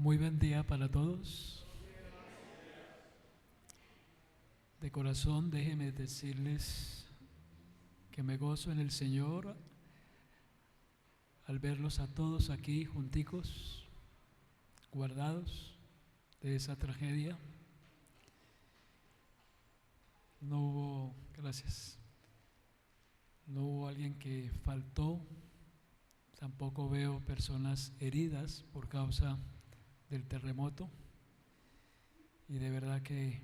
Muy buen día para todos. De corazón, déjenme decirles que me gozo en el Señor al verlos a todos aquí junticos, guardados de esa tragedia. No hubo alguien que faltó, tampoco veo personas heridas por causa del terremoto, y de verdad que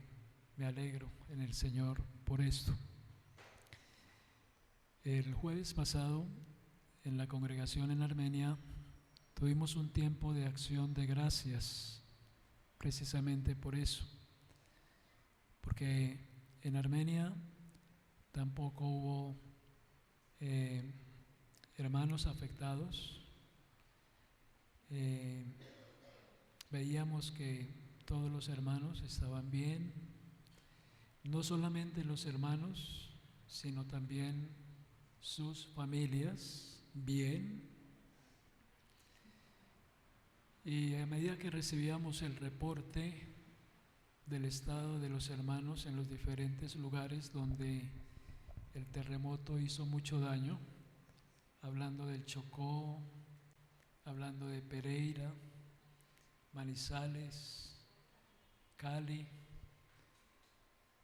me alegro en el Señor por esto. El jueves pasado, en la congregación en Armenia, tuvimos un tiempo de acción de gracias, precisamente por eso, porque en Armenia tampoco hubo hermanos afectados. Veíamos que todos los hermanos estaban bien, no solamente los hermanos, sino también sus familias bien. Y a medida que recibíamos el reporte del estado de los hermanos en los diferentes lugares donde el terremoto hizo mucho daño, hablando del Chocó, hablando de Pereira, Manizales, Cali,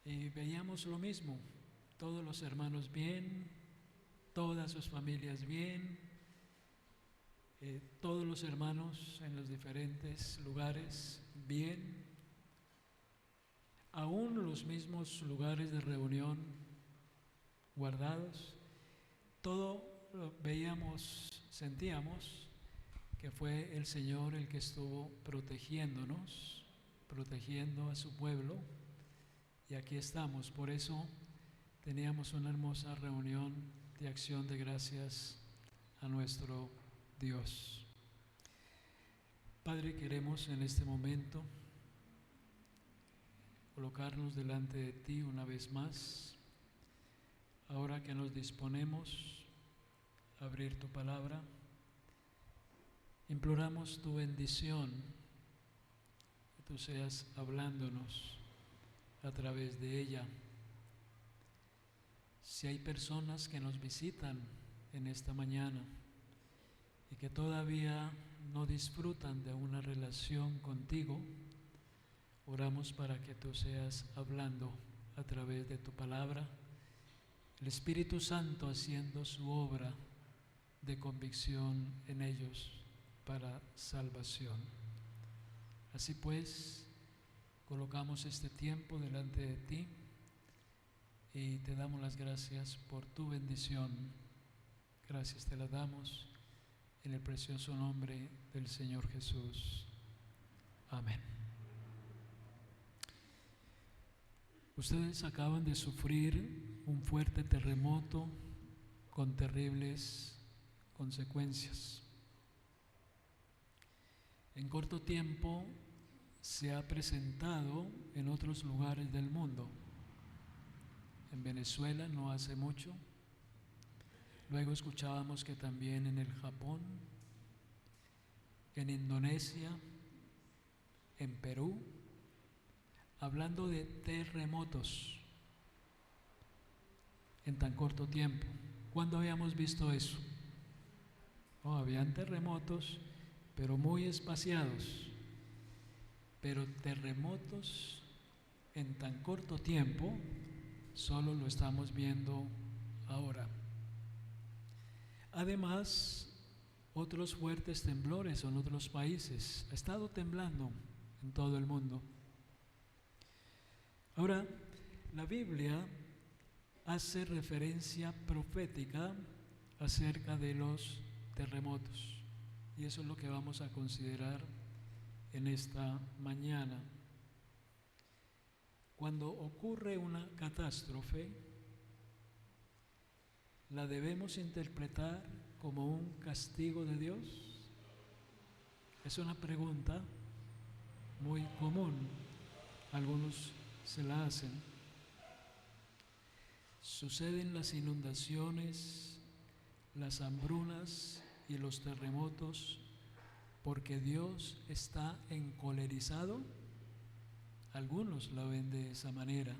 y veíamos lo mismo, todos los hermanos bien, todas sus familias bien, todos los hermanos en los diferentes lugares bien, aún los mismos lugares de reunión guardados. Todo lo veíamos, sentíamos que fue el Señor el que estuvo protegiéndonos, protegiendo a su pueblo, y aquí estamos. Por eso teníamos una hermosa reunión de acción de gracias a nuestro Dios. Padre, queremos en este momento colocarnos delante de ti una vez más, ahora que nos disponemos a abrir tu palabra. Imploramos tu bendición, que tú seas hablándonos a través de ella. Si hay personas que nos visitan en esta mañana y que todavía no disfrutan de una relación contigo, oramos para que tú seas hablando a través de tu palabra, el Espíritu Santo haciendo su obra de convicción en ellos para salvación. Así pues, colocamos este tiempo delante de ti y te damos las gracias por tu bendición. Gracias te las damos en el precioso nombre del Señor Jesús. Amén. Ustedes acaban de sufrir un fuerte terremoto con terribles consecuencias. En corto tiempo se ha presentado en otros lugares del mundo. En Venezuela no hace mucho. Luego escuchábamos que también en el Japón, en Indonesia, en Perú, hablando de terremotos en tan corto tiempo. ¿Cuándo habíamos visto eso? No, habían terremotos, pero muy espaciados. Pero terremotos en tan corto tiempo, solo lo estamos viendo ahora. Además, otros fuertes temblores en otros países. Ha estado temblando en todo el mundo. Ahora, la Biblia hace referencia profética acerca de los terremotos, y eso es lo que vamos a considerar en esta mañana. Cuando ocurre una catástrofe, ¿la debemos interpretar como un castigo de Dios? Es una pregunta muy común, algunos se la hacen. Suceden las inundaciones, las hambrunas y los terremotos porque Dios está encolerizado. Algunos lo ven de esa manera.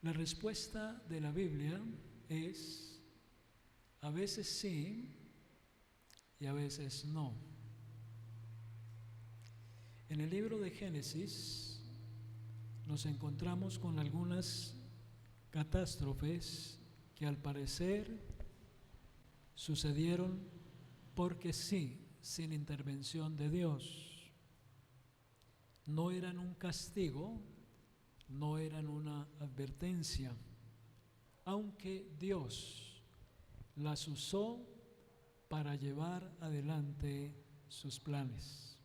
La respuesta de la Biblia es a veces sí y a veces no. En el libro de Génesis nos encontramos con algunas catástrofes que al parecer sucedieron porque sí, sin intervención de Dios. No eran un castigo, no eran una advertencia, aunque Dios las usó para llevar adelante sus planes.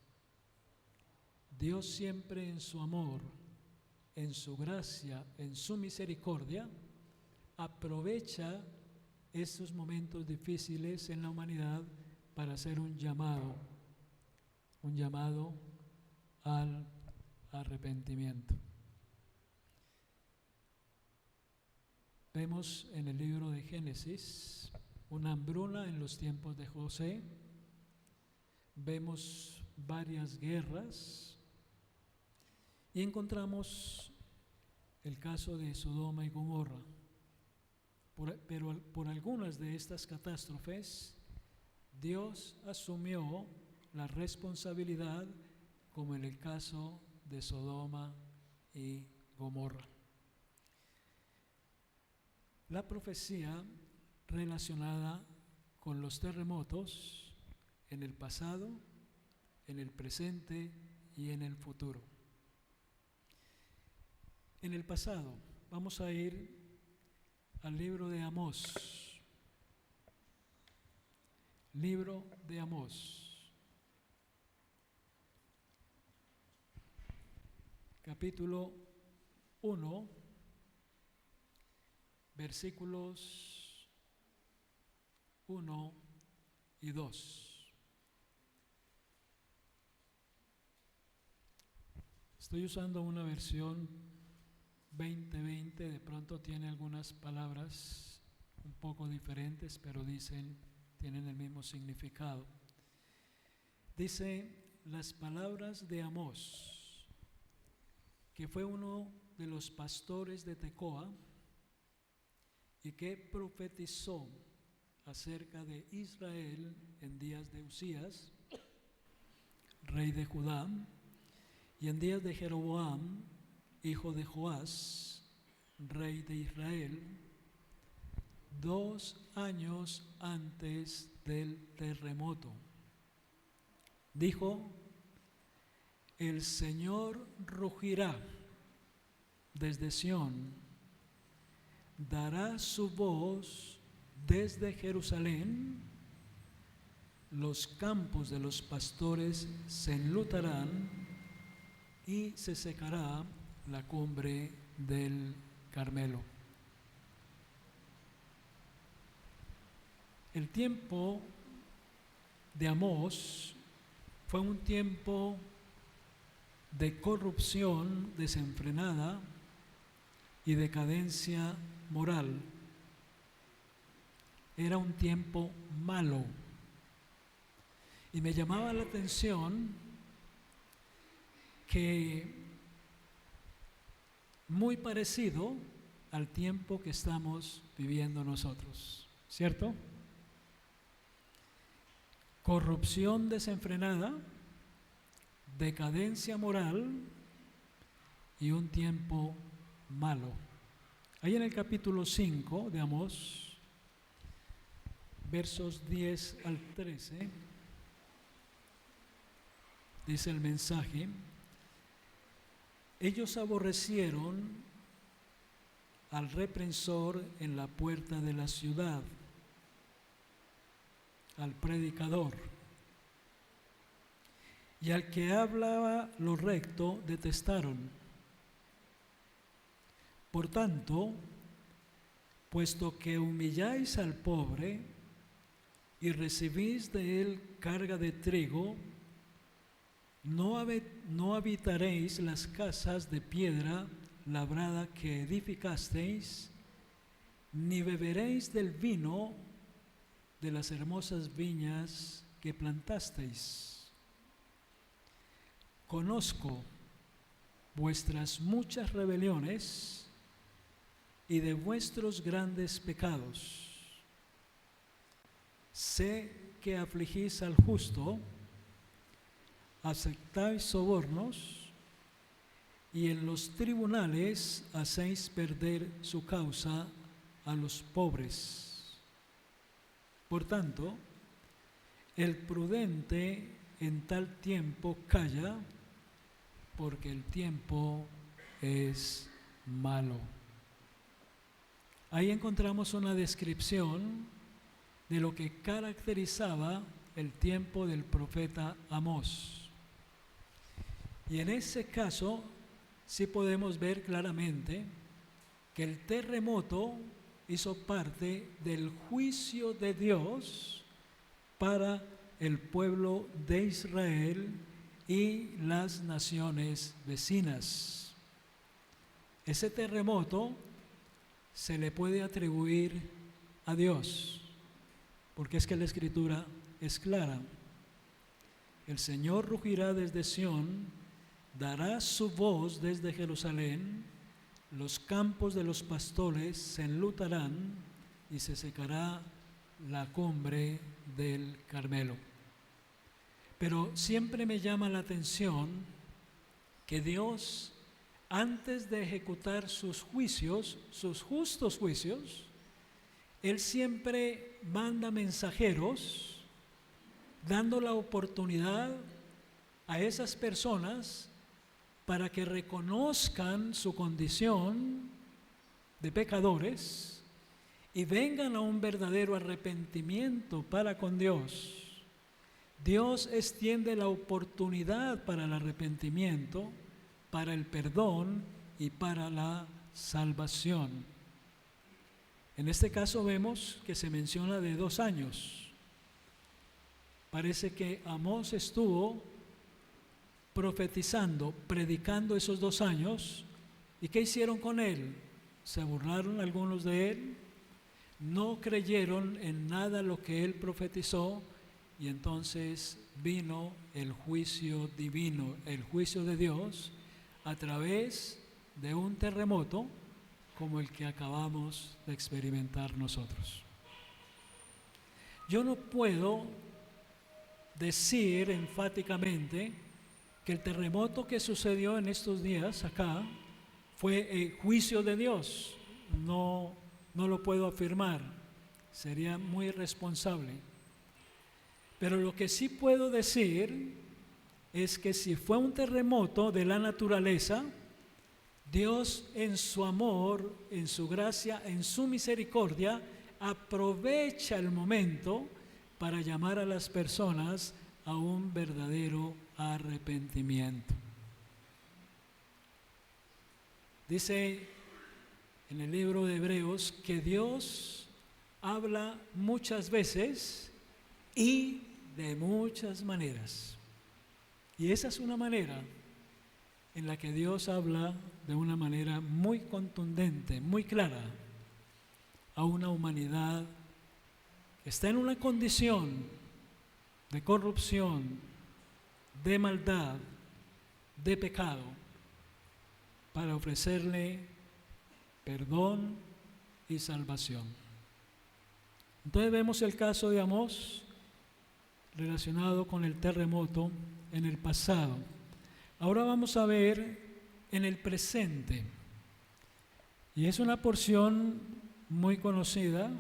Dios siempre en su amor, en su gracia, en su misericordia, aprovecha estos momentos difíciles en la humanidad para hacer un llamado al arrepentimiento. Vemos en el libro de Génesis una hambruna en los tiempos de José, vemos varias guerras y encontramos el caso de Sodoma y Gomorra. Pero por algunas de estas catástrofes, Dios asumió la responsabilidad, como en el caso de Sodoma y Gomorra. La profecía relacionada con los terremotos en el pasado, en el presente y en el futuro. En el pasado, vamos a ir al libro de Amós. Libro de Amós, capítulo 1, versículos 1 y 2. Estoy usando una versión 2020, de pronto tiene algunas palabras un poco diferentes, pero tienen el mismo significado. Dice las palabras de Amós, que fue uno de los pastores de Tecoa y que profetizó acerca de Israel en días de Usías, rey de Judá, y en días de Jeroboam, hijo de Joás, rey de Israel, 2 años antes del terremoto. Dijo: el Señor rugirá desde Sión, dará su voz desde Jerusalén, los campos de los pastores se enlutarán y se secará la cumbre del Carmelo. El tiempo de Amós fue un tiempo de corrupción desenfrenada y decadencia moral. Era un tiempo malo. Y me llamaba la atención que muy parecido al tiempo que estamos viviendo nosotros, ¿cierto? Corrupción desenfrenada, decadencia moral y un tiempo malo. Ahí en el capítulo 5 de Amós, versos 10 al 13, dice el mensaje: ellos aborrecieron al reprensor en la puerta de la ciudad, al predicador, y al que hablaba lo recto detestaron. Por tanto, puesto que humilláis al pobre y recibís de él carga de trigo, no habitaréis las casas de piedra labrada que edificasteis, ni beberéis del vino de las hermosas viñas que plantasteis. Conozco vuestras muchas rebeliones y de vuestros grandes pecados. Sé que afligís al justo, aceptáis sobornos y en los tribunales hacéis perder su causa a los pobres. Por tanto, el prudente en tal tiempo calla, porque el tiempo es malo. Ahí encontramos una descripción de lo que caracterizaba el tiempo del profeta Amós. Y en ese caso sí podemos ver claramente que el terremoto hizo parte del juicio de Dios para el pueblo de Israel y las naciones vecinas. Ese terremoto se le puede atribuir a Dios, porque es que la Escritura es clara. El Señor rugirá desde Sión, dará su voz desde Jerusalén, los campos de los pastores se enlutarán y se secará la cumbre del Carmelo. Pero siempre me llama la atención que Dios, antes de ejecutar sus juicios, sus justos juicios, Él siempre manda mensajeros dando la oportunidad a esas personas para que reconozcan su condición de pecadores y vengan a un verdadero arrepentimiento para con Dios. Dios extiende la oportunidad para el arrepentimiento, para el perdón y para la salvación. En este caso vemos que se menciona de 2 años. Parece que Amós estuvo profetizando, predicando esos 2 años. ¿Y qué hicieron con él? ¿Se burlaron algunos de él? No creyeron en nada lo que él profetizó. Y entonces vino el juicio divino, el juicio de Dios, a través de un terremoto como el que acabamos de experimentar nosotros. Yo no puedo decir enfáticamente que el terremoto que sucedió en estos días acá fue el juicio de Dios. No lo puedo afirmar, sería muy irresponsable. Pero lo que sí puedo decir es que si fue un terremoto de la naturaleza, Dios en su amor, en su gracia, en su misericordia, aprovecha el momento para llamar a las personas a un verdadero arrepentimiento. Dice en el libro de Hebreos que Dios habla muchas veces y de muchas maneras. Y esa es una manera en la que Dios habla de una manera muy contundente, muy clara, a una humanidad que está en una condición de corrupción, de maldad, de pecado, para ofrecerle perdón y salvación. Entonces vemos el caso de Amós relacionado con el terremoto en el pasado. Ahora vamos a ver en el presente. Y es una porción muy conocida,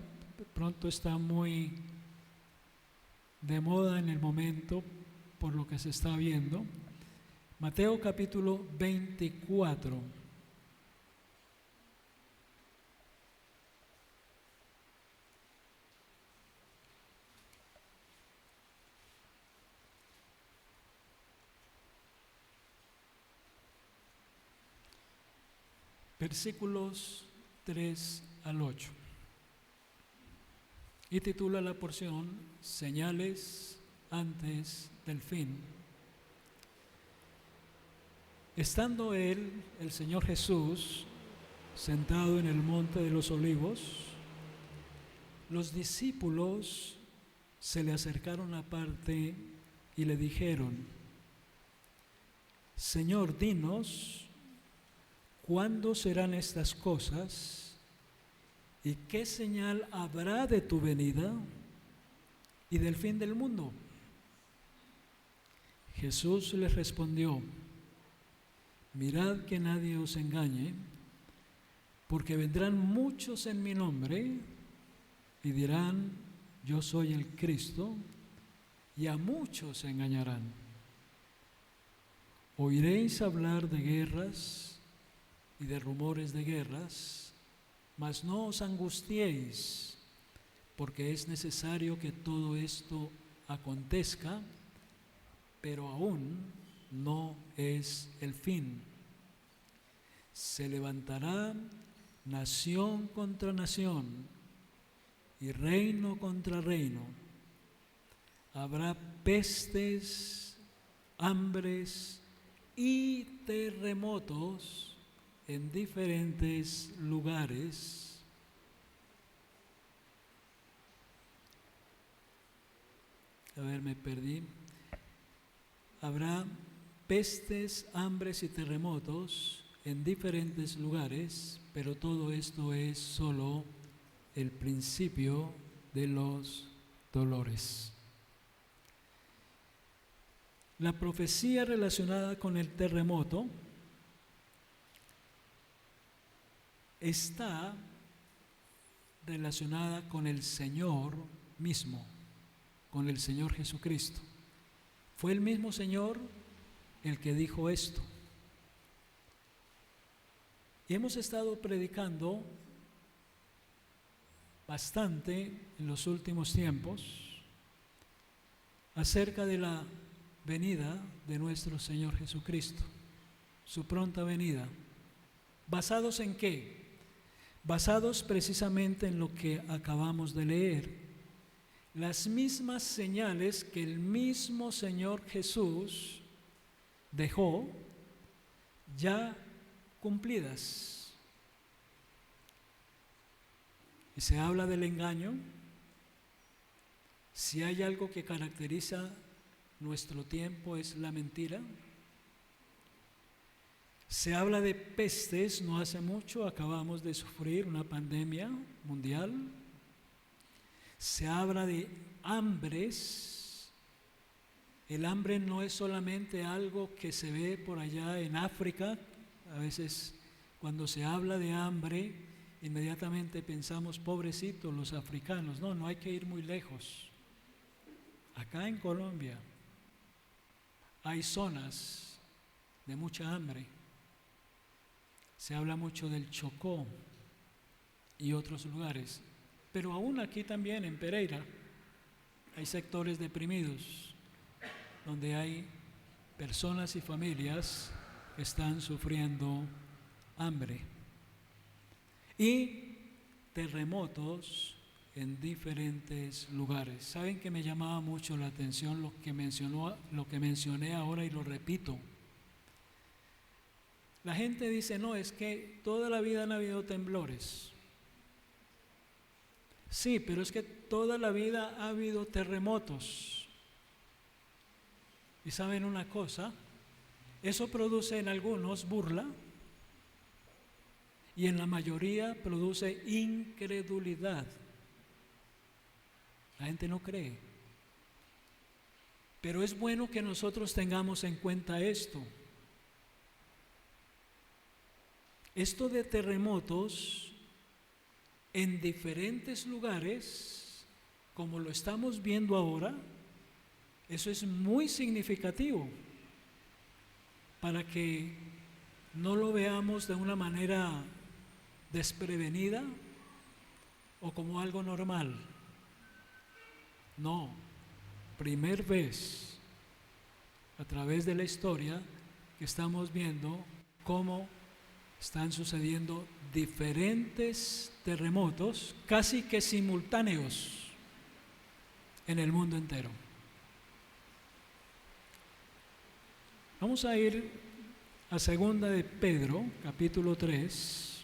pronto está muy de moda en el momento por lo que se está viendo. Mateo capítulo 24. Versículos 3 al 8. Y titula la porción Señales antes del fin. Estando él, el Señor Jesús, sentado en el monte de los olivos, los discípulos se le acercaron aparte y le dijeron: Señor, dinos, ¿cuándo serán estas cosas? ¿Y qué señal habrá de tu venida y del fin del mundo? Jesús les respondió: mirad que nadie os engañe, porque vendrán muchos en mi nombre y dirán: yo soy el Cristo, y a muchos se engañarán. Oiréis hablar de guerras y de rumores de guerras, mas no os angustiéis, porque es necesario que todo esto acontezca, pero aún no es el fin. Se levantará nación contra nación y reino contra reino. Habrá pestes, hambres y terremotos en diferentes lugares. Me perdí. Habrá pestes, hambres y terremotos en diferentes lugares, pero todo esto es solo el principio de los dolores. La profecía relacionada con el terremoto está relacionada con el Señor mismo, con el Señor Jesucristo. Fue el mismo Señor el que dijo esto. Y hemos estado predicando bastante en los últimos tiempos acerca de la venida de nuestro Señor Jesucristo, su pronta venida. ¿Basados en qué? Basados precisamente en lo que acabamos de leer. Las mismas señales que el mismo Señor Jesús dejó ya cumplidas. Y se habla del engaño. Si hay algo que caracteriza nuestro tiempo es la mentira. Se habla de pestes. No hace mucho acabamos de sufrir una pandemia mundial. Se habla de hambres. El hambre no es solamente algo que se ve por allá en África. A veces cuando se habla de hambre, inmediatamente pensamos: pobrecitos los africanos. No hay que ir muy lejos. Acá en Colombia hay zonas de mucha hambre. Se habla mucho del Chocó y otros lugares. Pero aún aquí también en Pereira hay sectores deprimidos donde hay personas y familias que están sufriendo hambre y terremotos en diferentes lugares. ¿Saben que me llamaba mucho la atención lo que mencioné ahora y lo repito? La gente dice: no, es que toda la vida han habido temblores. Sí, pero es que toda la vida ha habido terremotos. Y saben una cosa, eso produce en algunos burla y en la mayoría produce incredulidad. La gente no cree. Pero es bueno que nosotros tengamos en cuenta esto. Esto de terremotos en diferentes lugares, como lo estamos viendo ahora, eso es muy significativo para que no lo veamos de una manera desprevenida o como algo normal. No, primer vez a través de la historia que estamos viendo cómo están sucediendo diferentes terremotos casi que simultáneos en el mundo entero. Vamos a ir a segunda de Pedro, capítulo 3.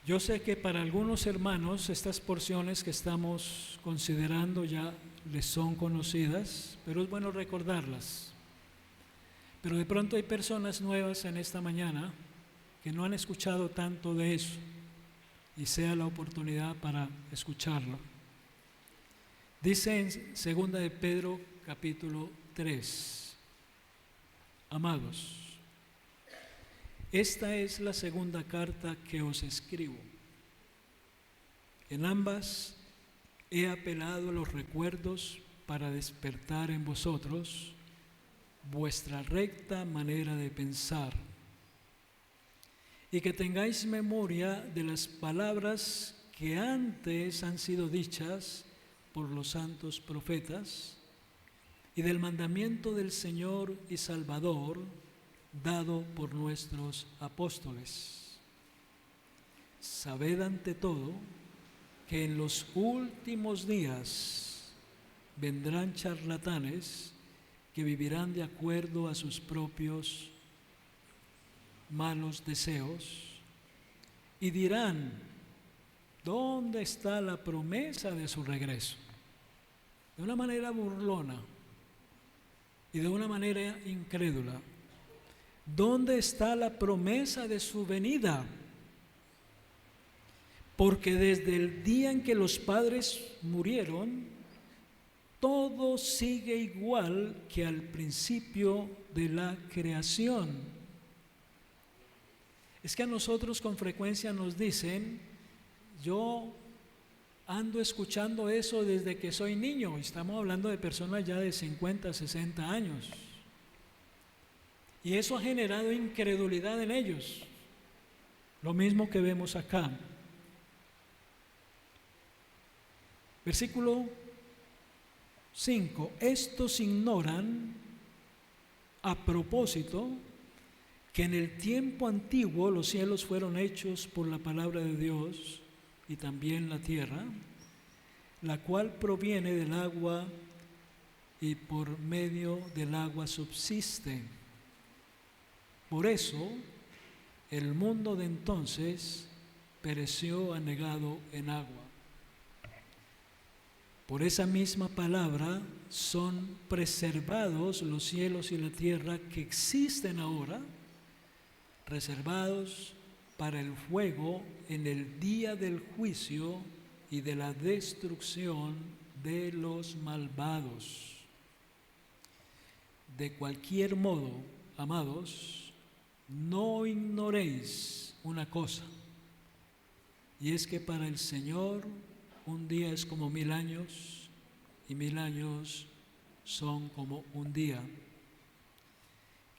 Yo sé que para algunos hermanos estas porciones que estamos considerando ya les son conocidas, pero es bueno recordarlas. Pero de pronto hay personas nuevas en esta mañana que no han escuchado tanto de eso y sea la oportunidad para escucharlo. Dice en 2 de Pedro capítulo 3, amados, esta es la segunda carta que os escribo. En ambas he apelado a los recuerdos para despertar en vosotros vuestra recta manera de pensar y que tengáis memoria de las palabras que antes han sido dichas por los santos profetas y del mandamiento del Señor y Salvador dado por nuestros apóstoles. Sabed ante todo que en los últimos días vendrán charlatanes que vivirán de acuerdo a sus propios malos deseos y dirán, ¿dónde está la promesa de su regreso? De una manera burlona y de una manera incrédula. ¿Dónde está la promesa de su venida? Porque desde el día en que los padres murieron, todo sigue igual que al principio de la creación. Es que a nosotros con frecuencia nos dicen, yo ando escuchando eso desde que soy niño. Estamos hablando de personas ya de 50, 60 años. Y eso ha generado incredulidad en ellos. Lo mismo que vemos acá. Versículo 5. Estos ignoran a propósito que en el tiempo antiguo los cielos fueron hechos por la palabra de Dios y también la tierra, la cual proviene del agua y por medio del agua subsiste. Por eso el mundo de entonces pereció anegado en agua. Por esa misma palabra son preservados los cielos y la tierra que existen ahora, reservados para el fuego en el día del juicio y de la destrucción de los malvados. De cualquier modo, amados, no ignoréis una cosa, y es que para el Señor un día es como 1000 años y 1000 años son como un día.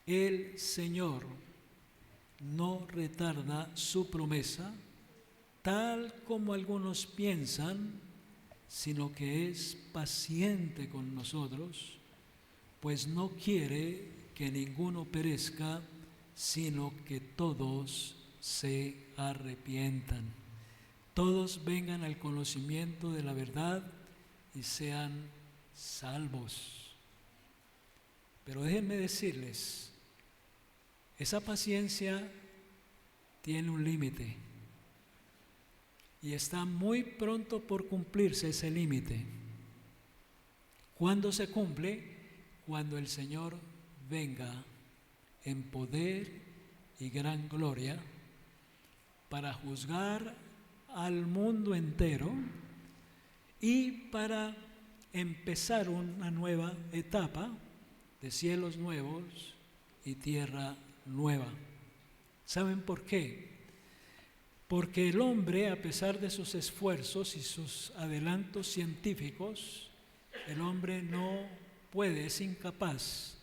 El Señor no retarda su promesa, tal como algunos piensan, sino que es paciente con nosotros, pues no quiere que ninguno perezca, sino que todos se arrepientan, todos vengan al conocimiento de la verdad y sean salvos. Pero déjenme decirles, esa paciencia tiene un límite y está muy pronto por cumplirse ese límite. ¿Cuándo se cumple? Cuando el Señor venga en poder y gran gloria para juzgar al mundo entero y para empezar una nueva etapa de cielos nuevos y tierra nueva. ¿Saben por qué? Porque el hombre, a pesar de sus esfuerzos y sus adelantos científicos, el hombre no puede, es incapaz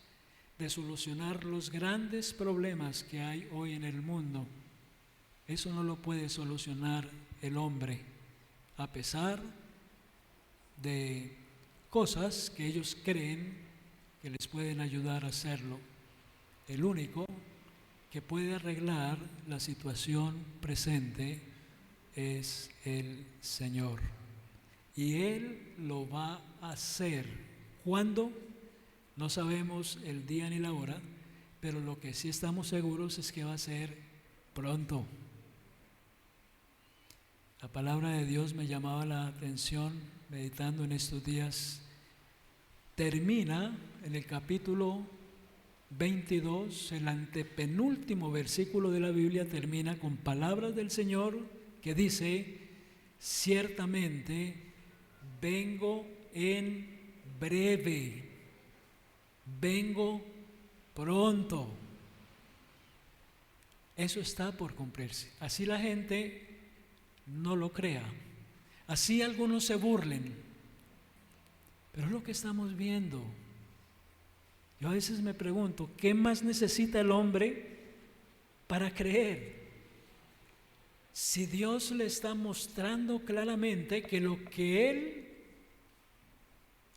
de solucionar los grandes problemas que hay hoy en el mundo. Eso no lo puede solucionar el hombre, a pesar de cosas que ellos creen que les pueden ayudar a hacerlo. El único que puede arreglar la situación presente es el Señor. Y Él lo va a hacer. ¿Cuándo? No sabemos el día ni la hora, pero lo que sí estamos seguros es que va a ser pronto. La palabra de Dios me llamaba la atención meditando en estos días. Termina en el capítulo 22, el antepenúltimo versículo de la Biblia termina con palabras del Señor que dice: ciertamente vengo en breve, vengo pronto. Eso está por cumplirse. Así la gente no lo crea, así algunos se burlen, pero es lo que estamos viendo. Yo a veces me pregunto, ¿qué más necesita el hombre para creer? Si Dios le está mostrando claramente que lo que Él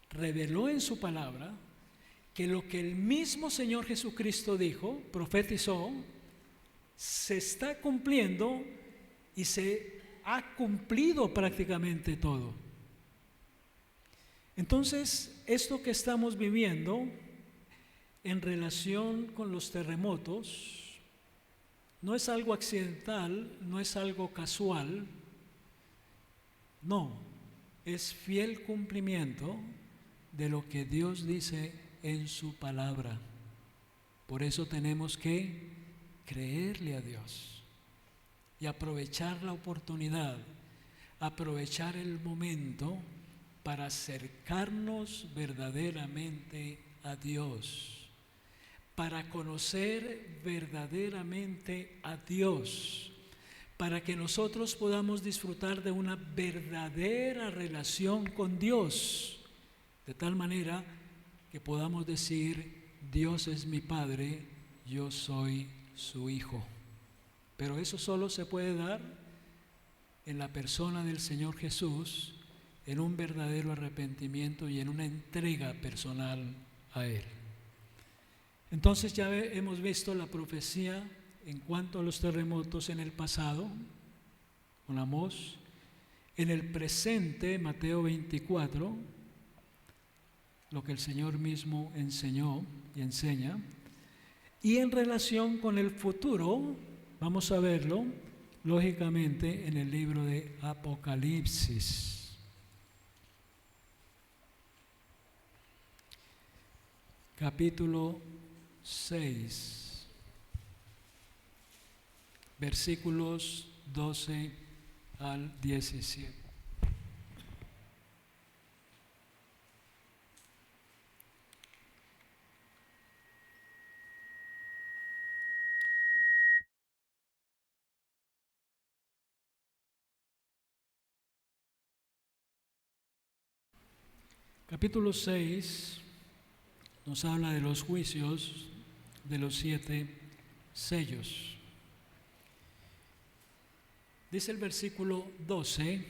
reveló en su palabra, que lo que el mismo Señor Jesucristo dijo, profetizó, se está cumpliendo y se ha cumplido prácticamente todo. Entonces, esto que estamos viviendo en relación con los terremotos no es algo accidental, no es algo casual, no, es fiel cumplimiento de lo que Dios dice en su palabra. Por eso tenemos que creerle a Dios y aprovechar la oportunidad, aprovechar el momento para acercarnos verdaderamente a Dios, para conocer verdaderamente a Dios, para que nosotros podamos disfrutar de una verdadera relación con Dios, de tal manera que podamos decir: Dios es mi Padre, yo soy su Hijo. Pero eso solo se puede dar en la persona del Señor Jesús, en un verdadero arrepentimiento y en una entrega personal a Él. Entonces ya hemos visto la profecía en cuanto a los terremotos en el pasado, con Amós, en el presente, Mateo 24, lo que el Señor mismo enseñó y enseña, y en relación con el futuro, vamos a verlo, lógicamente, en el libro de Apocalipsis. Capítulo 6, versículos 12 al 17. Capítulo 6 nos habla de los juicios de los 7 sellos. Dice el versículo 12: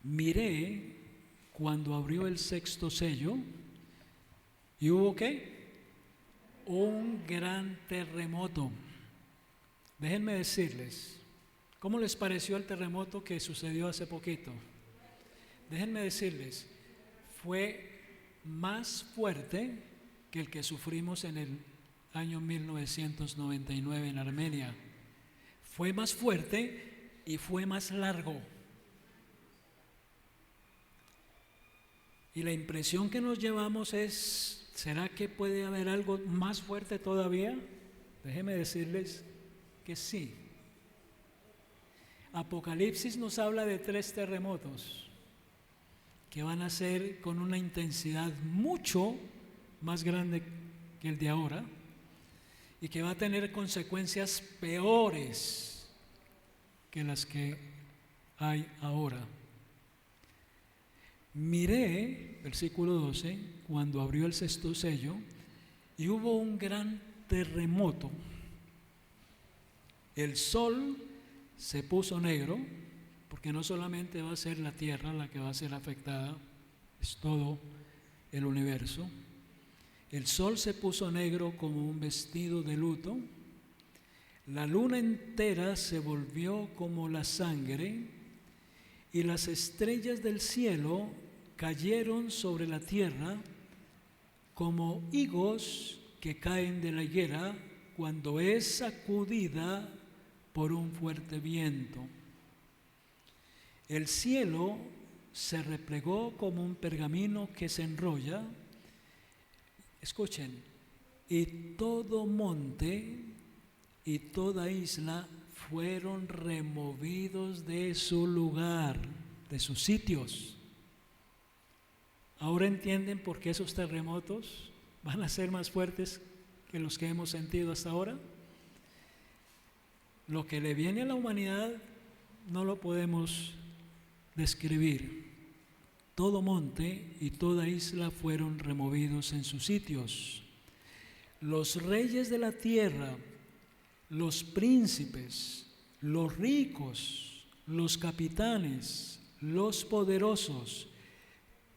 miré cuando abrió el sexto sello y hubo ¿qué? Un gran terremoto. Déjenme decirles, ¿cómo les pareció el terremoto que sucedió hace poquito? Déjenme decirles, fue más fuerte que el que sufrimos en el año 1999 en Armenia. Fue más fuerte y fue más largo. Y la impresión que nos llevamos es: ¿será que puede haber algo más fuerte todavía? Déjenme decirles que sí. Apocalipsis nos habla de 3 terremotos que van a ser con una intensidad mucho más grande que el de ahora y que va a tener consecuencias peores que las que hay ahora. Miré, versículo 12, cuando abrió el sexto sello y hubo un gran terremoto. El sol se puso negro, porque no solamente va a ser la tierra la que va a ser afectada, es todo el universo. El sol se puso negro como un vestido de luto, la luna entera se volvió como la sangre y las estrellas del cielo cayeron sobre la tierra como higos que caen de la higuera cuando es sacudida por un fuerte viento. El cielo se replegó como un pergamino que se enrolla. Escuchen, y todo monte y toda isla fueron removidos de su lugar, de sus sitios. ¿Ahora entienden por qué esos terremotos van a ser más fuertes que los que hemos sentido hasta ahora? Lo que le viene a la humanidad no lo podemos describir. Todo monte y toda isla fueron removidos en sus sitios. Los reyes de la tierra, los príncipes, los ricos, los capitanes, los poderosos,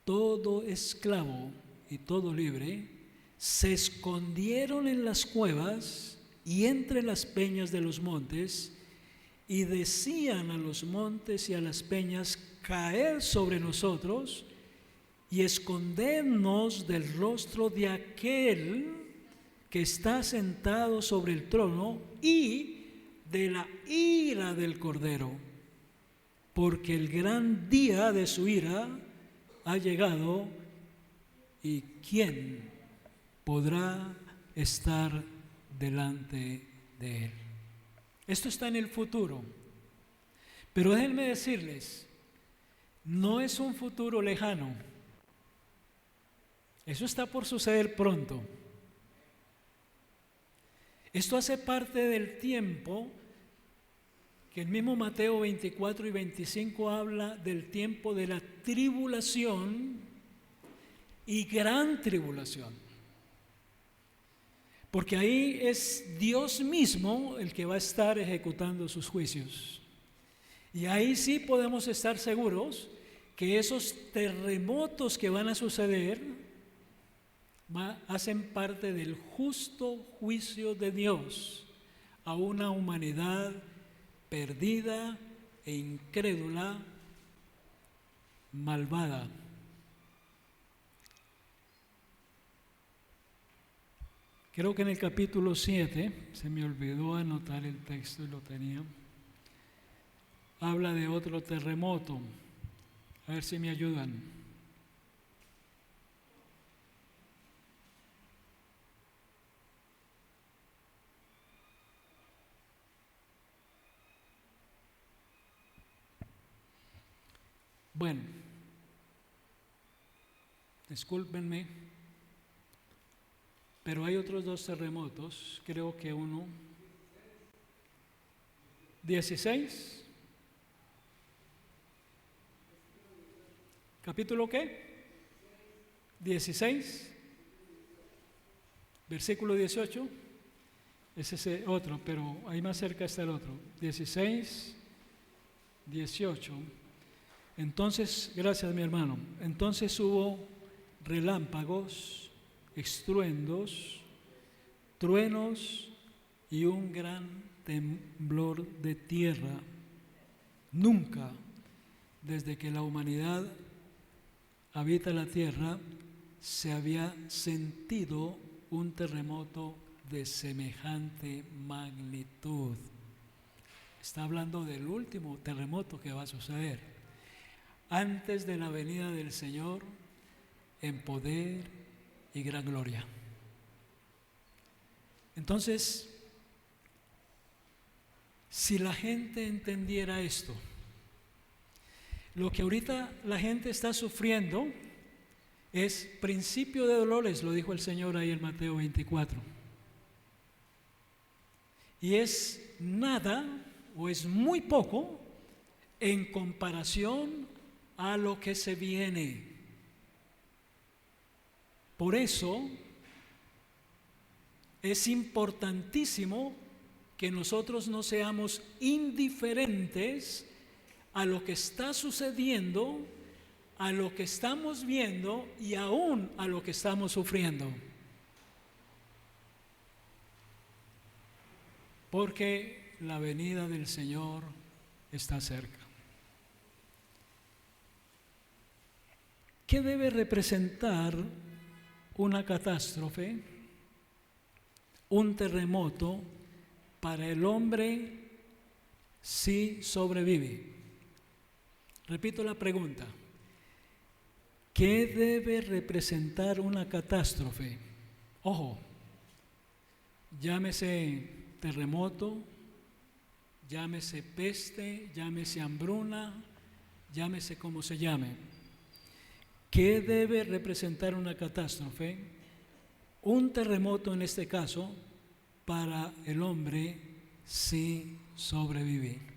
todo esclavo y todo libre, se escondieron en las cuevas y entre las peñas de los montes, y decían a los montes y a las peñas: caed sobre nosotros y escondernos del rostro de aquel que está sentado sobre el trono y de la ira del Cordero, porque el gran día de su ira ha llegado, y ¿quién podrá estar delante de él? Esto está en el futuro, pero déjenme decirles, no es un futuro lejano. Eso está por suceder pronto. Esto hace parte del tiempo que el mismo Mateo 24 y 25 habla del tiempo de la tribulación y gran tribulación. Porque ahí es Dios mismo el que va a estar ejecutando sus juicios. Y ahí sí podemos estar seguros que esos terremotos que van a suceder hacen parte del justo juicio de Dios a una humanidad perdida e incrédula, malvada. Creo que en el capítulo 7, se me olvidó anotar el texto y lo tenía, habla de otro terremoto. A ver si me ayudan. Bueno, discúlpenme, pero hay otros dos terremotos, creo que uno, 16, ¿capítulo qué? 16, versículo 18, es ese otro, pero ahí más cerca está el otro, 16, 18. Entonces, gracias mi hermano, entonces hubo relámpagos, estruendos, truenos y un gran temblor de tierra. Nunca, desde que la humanidad habita la tierra, se había sentido un terremoto de semejante magnitud. Está hablando del último terremoto que va a suceder antes de la venida del Señor en poder y gran gloria. Entonces, si la gente entendiera esto, lo que ahorita la gente está sufriendo es principio de dolores, lo dijo el Señor ahí en Mateo 24. Y es nada o es muy poco en comparación a lo que se viene. Por eso es importantísimo que nosotros no seamos indiferentes a lo que está sucediendo, a lo que estamos viendo y aún a lo que estamos sufriendo. Porque la venida del Señor está cerca. ¿Qué debe representar una catástrofe, un terremoto para el hombre si sobrevive? Repito la pregunta. ¿Qué debe representar una catástrofe? Ojo, llámese terremoto, llámese peste, llámese hambruna, llámese como se llame. ¿Qué debe representar una catástrofe? Un terremoto en este caso, para el hombre sí sobrevivir.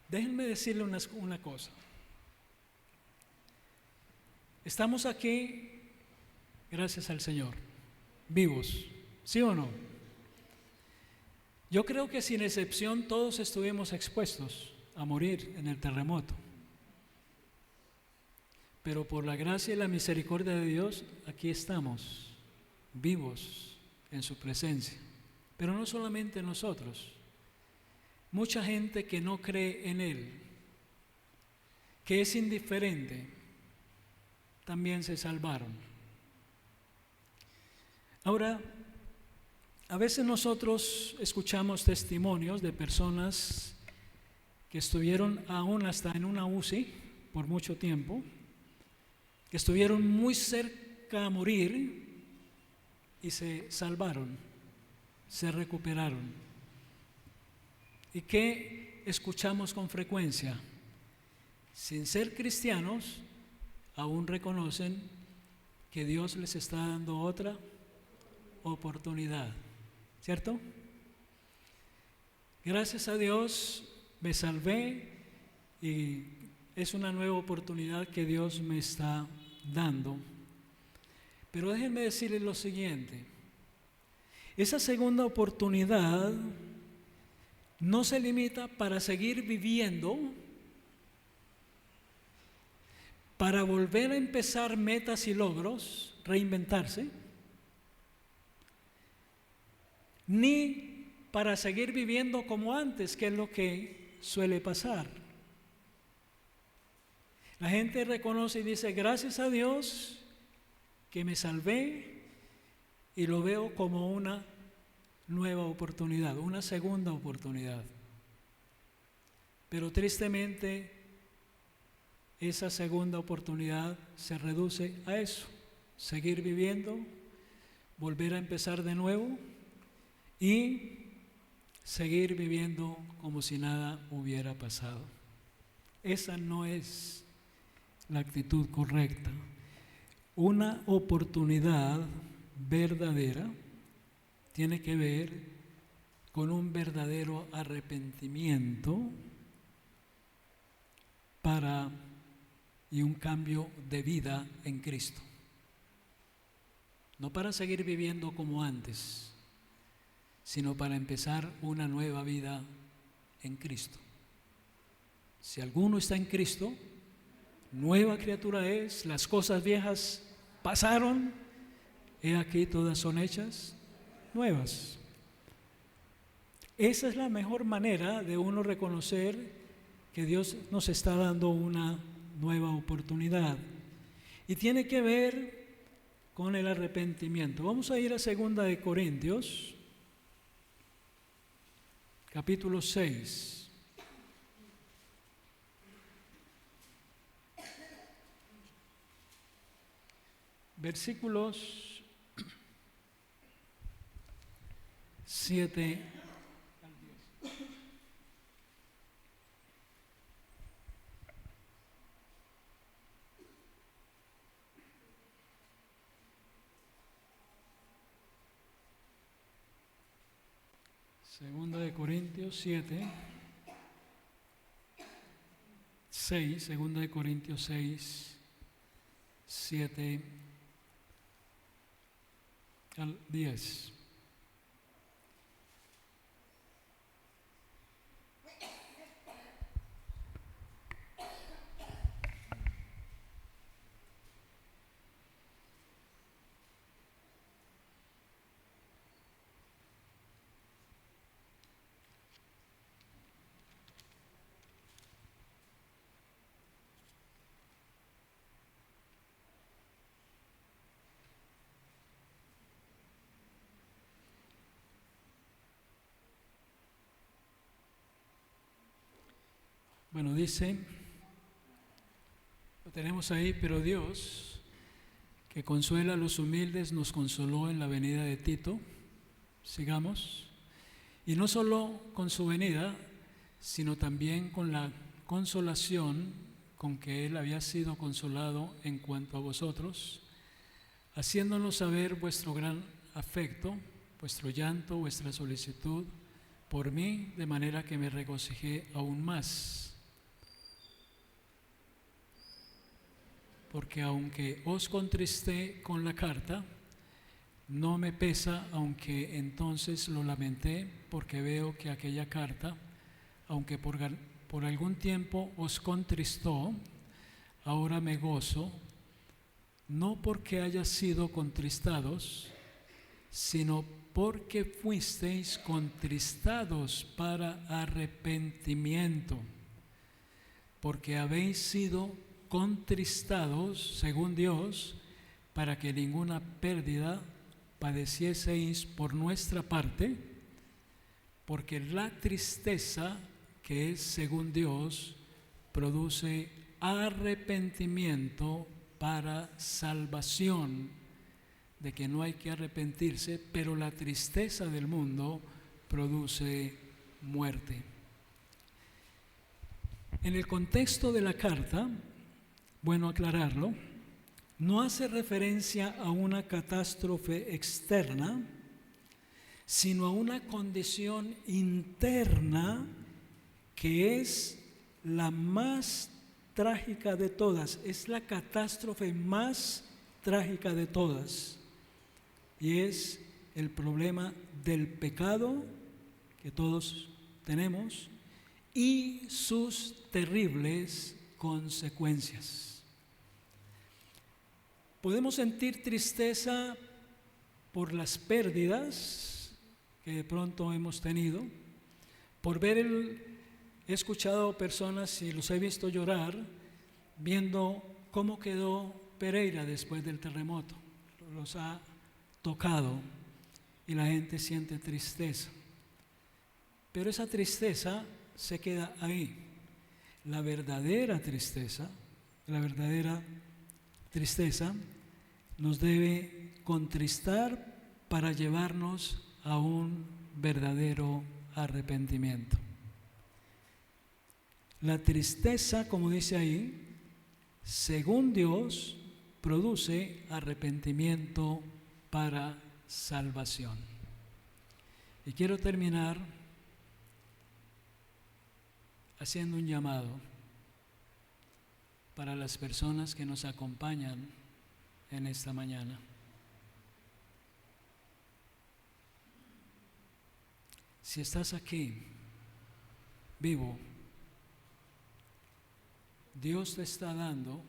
Déjenme decirle una cosa. Estamos aquí, gracias al Señor, vivos, ¿sí o no? Yo creo que sin excepción todos estuvimos expuestos a morir en el terremoto. Pero por la gracia y la misericordia de Dios, aquí estamos, vivos en su presencia. Pero no solamente nosotros, mucha gente que no cree en Él, que es indiferente, también se salvaron. Ahora, a veces nosotros escuchamos testimonios de personas que estuvieron aún hasta en una UCI por mucho tiempo, que estuvieron muy cerca a morir y se salvaron, se recuperaron. ¿Y qué escuchamos con frecuencia? Sin ser cristianos, aún reconocen que Dios les está dando otra oportunidad, ¿cierto? Gracias a Dios me salvé y es una nueva oportunidad que Dios me está dando. Pero déjenme decirles lo siguiente: esa segunda oportunidad no se limita para seguir viviendo, para volver a empezar metas y logros, reinventarse, ni para seguir viviendo como antes, que es lo que suele pasar. La gente reconoce y dice: gracias a Dios que me salvé, y lo veo como una nueva oportunidad, una segunda oportunidad. Pero tristemente, esa segunda oportunidad se reduce a eso: seguir viviendo, volver a empezar de nuevo y seguir viviendo como si nada hubiera pasado. Esa no es la actitud correcta. Una oportunidad verdadera tiene que ver con un verdadero arrepentimiento y un cambio de vida en Cristo. No para seguir viviendo como antes, sino para empezar una nueva vida en Cristo. Si alguno está en Cristo, nueva criatura es, las cosas viejas pasaron, he aquí todas son hechas nuevas. Esa es la mejor manera de uno reconocer que Dios nos está dando una nueva oportunidad, y tiene que ver con el arrepentimiento. Vamos a ir a 2 de Corintios, capítulo 6. Versículos 7 al 10. Segunda de Corintios 7, 6, Segunda de Corintios 6, 7 al 10. Bueno, dice, lo tenemos ahí, pero Dios, que consuela a los humildes, nos consoló en la venida de Tito. Sigamos. Y no solo con su venida, sino también con la consolación con que Él había sido consolado en cuanto a vosotros, haciéndonos saber vuestro gran afecto, vuestro llanto, vuestra solicitud por mí, de manera que me regocijé aún más. Porque aunque os contristé con la carta, no me pesa, aunque entonces lo lamenté, porque veo que aquella carta, aunque por algún tiempo os contristó, ahora me gozo, no porque haya sido contristados, sino porque fuisteis contristados para arrepentimiento, porque habéis sido contristados según Dios, para que ninguna pérdida padecieseis por nuestra parte, porque la tristeza que es según Dios produce arrepentimiento para salvación, de que no hay que arrepentirse, pero la tristeza del mundo produce muerte. En el contexto de la carta, bueno aclararlo, no hace referencia a una catástrofe externa, sino a una condición interna que es la más trágica de todas, es la catástrofe más trágica de todas, y es el problema del pecado que todos tenemos y sus terribles consecuencias. Podemos sentir tristeza por las pérdidas que de pronto hemos tenido, por he escuchado personas y los he visto llorar viendo cómo quedó Pereira después del terremoto. Los ha tocado y la gente siente tristeza. Pero esa tristeza se queda ahí. La verdadera tristeza nos debe contristar para llevarnos a un verdadero arrepentimiento. La tristeza, como dice ahí, según Dios, produce arrepentimiento para salvación. Y quiero terminar haciendo un llamado para las personas que nos acompañan en esta mañana. Si estás aquí, vivo, Dios te está dando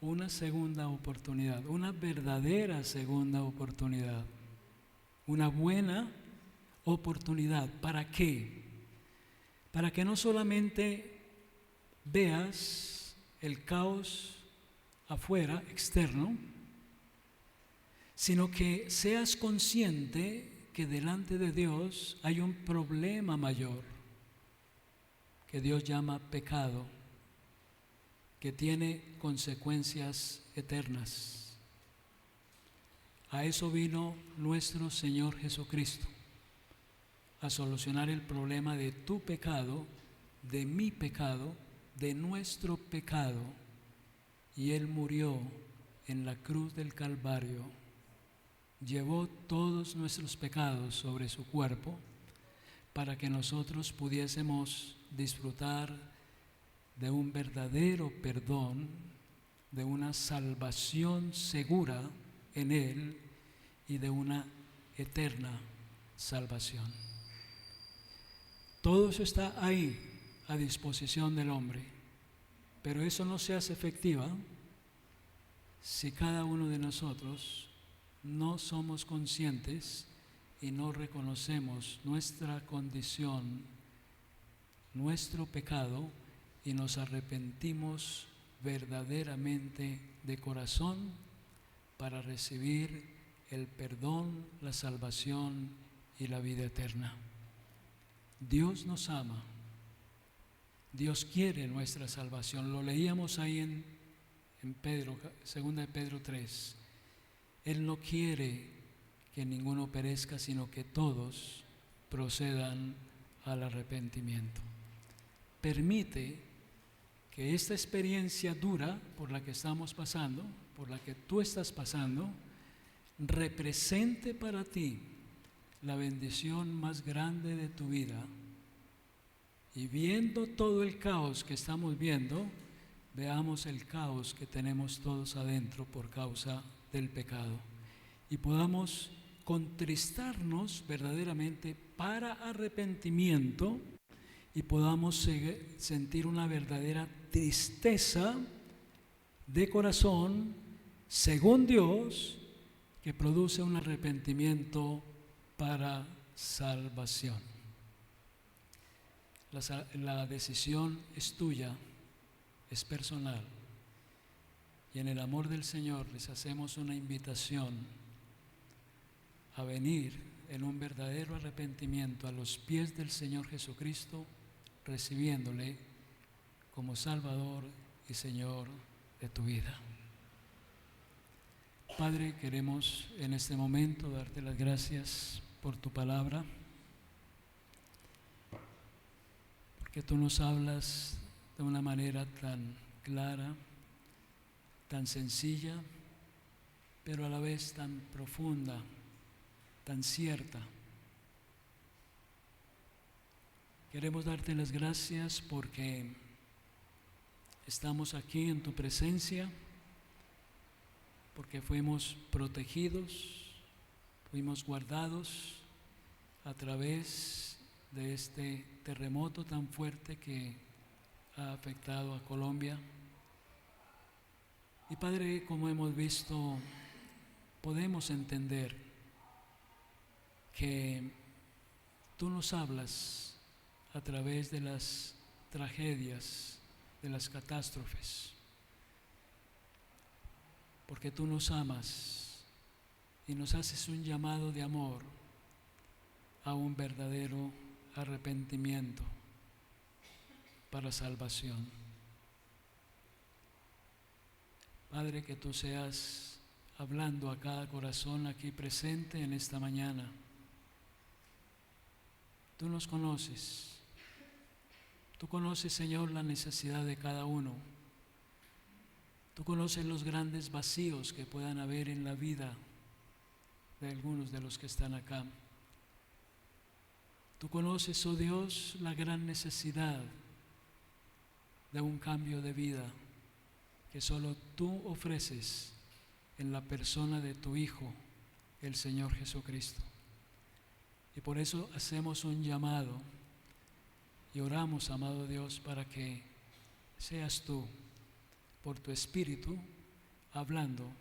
una segunda oportunidad, una verdadera segunda oportunidad, una buena oportunidad. ¿Para qué? Para que no solamente veas el caos afuera, externo, sino que seas consciente que delante de Dios hay un problema mayor, que Dios llama pecado, que tiene consecuencias eternas. A eso vino nuestro Señor Jesucristo, a solucionar el problema de tu pecado, de mi pecado, de nuestro pecado. Y Él murió en la cruz del Calvario, llevó todos nuestros pecados sobre su cuerpo para que nosotros pudiésemos disfrutar de un verdadero perdón, de una salvación segura en Él y de una eterna salvación. Todo eso está ahí a disposición del hombre, pero eso no se hace efectiva si cada uno de nosotros no somos conscientes y no reconocemos nuestra condición, nuestro pecado, y nos arrepentimos verdaderamente de corazón para recibir el perdón, la salvación y la vida eterna. Dios nos ama Dios quiere nuestra salvación. Lo leíamos ahí en Pedro, 2 de Pedro 3. Él no quiere que ninguno perezca, sino que todos procedan al arrepentimiento. Permite que esta experiencia dura por la que estamos pasando, por la que tú estás pasando, represente para ti la bendición más grande de tu vida. Y viendo todo el caos que estamos viendo, veamos el caos que tenemos todos adentro por causa del pecado. Y podamos contristarnos verdaderamente para arrepentimiento y podamos sentir una verdadera tristeza de corazón, según Dios, que produce un arrepentimiento para salvación. La decisión es tuya, es personal. Y en el amor del Señor les hacemos una invitación a venir en un verdadero arrepentimiento a los pies del Señor Jesucristo, recibiéndole como Salvador y Señor de tu vida. Padre, queremos en este momento darte las gracias por tu palabra, porque tú nos hablas de una manera tan clara, tan sencilla, pero a la vez tan profunda, tan cierta. Queremos darte las gracias porque estamos aquí en tu presencia, porque fuimos protegidos, fuimos guardados a través de este terremoto tan fuerte que ha afectado a Colombia. Y Padre, como hemos visto, podemos entender que tú nos hablas a través de las tragedias, de las catástrofes, porque tú nos amas y nos haces un llamado de amor a un verdadero arrepentimiento para salvación. Padre, que tú seas hablando a cada corazón aquí presente en esta mañana. Tú nos conoces. Tú conoces, Señor, la necesidad de cada uno. Tú conoces los grandes vacíos que puedan haber en la vida de algunos de los que están acá. Tú conoces, oh Dios, la gran necesidad de un cambio de vida que solo tú ofreces en la persona de tu Hijo, el Señor Jesucristo. Y por eso hacemos un llamado y oramos, amado Dios, para que seas tú, por tu Espíritu, hablando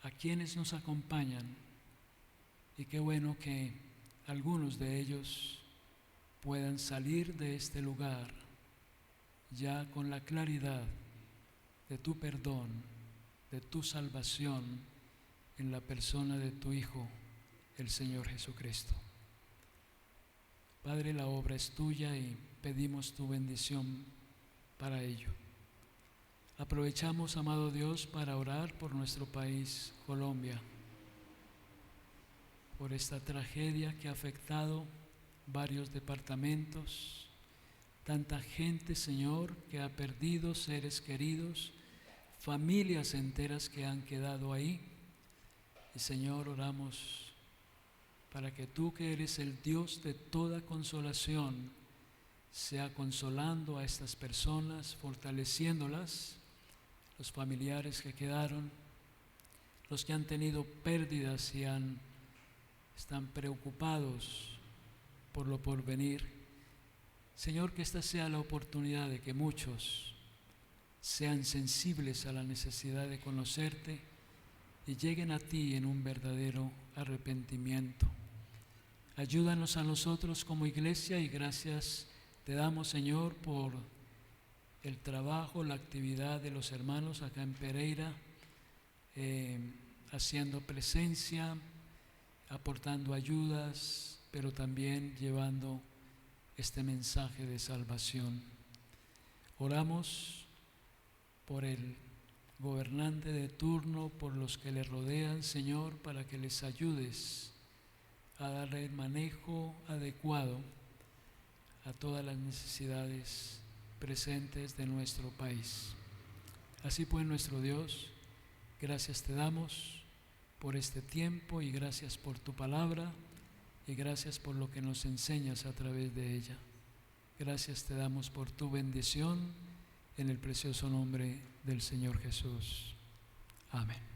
a quienes nos acompañan. Y qué bueno que algunos de ellos puedan salir de este lugar ya con la claridad de tu perdón, de tu salvación en la persona de tu Hijo, el Señor Jesucristo. Padre, la obra es tuya y pedimos tu bendición para ello. Aprovechamos, amado Dios, para orar por nuestro país, Colombia, por esta tragedia que ha afectado varios departamentos, tanta gente, Señor, que ha perdido seres queridos, familias enteras que han quedado ahí. Y Señor, oramos para que tú, que eres el Dios de toda consolación, sea consolando a estas personas, fortaleciéndolas, los familiares que quedaron, los que han tenido pérdidas y están preocupados por lo porvenir. Señor, que esta sea la oportunidad de que muchos sean sensibles a la necesidad de conocerte y lleguen a ti en un verdadero arrepentimiento. Ayúdanos a nosotros como iglesia y gracias te damos, Señor, por el trabajo, la actividad de los hermanos acá en Pereira, haciendo presencia, aportando ayudas, pero también llevando este mensaje de salvación. Oramos por el gobernante de turno, por los que le rodean, Señor, para que les ayudes a darle el manejo adecuado a todas las necesidades presentes de nuestro país. Así pues, nuestro Dios, gracias te damos por este tiempo y gracias por tu palabra y gracias por lo que nos enseñas a través de ella. Gracias te damos por tu bendición en el precioso nombre del Señor Jesús. Amén.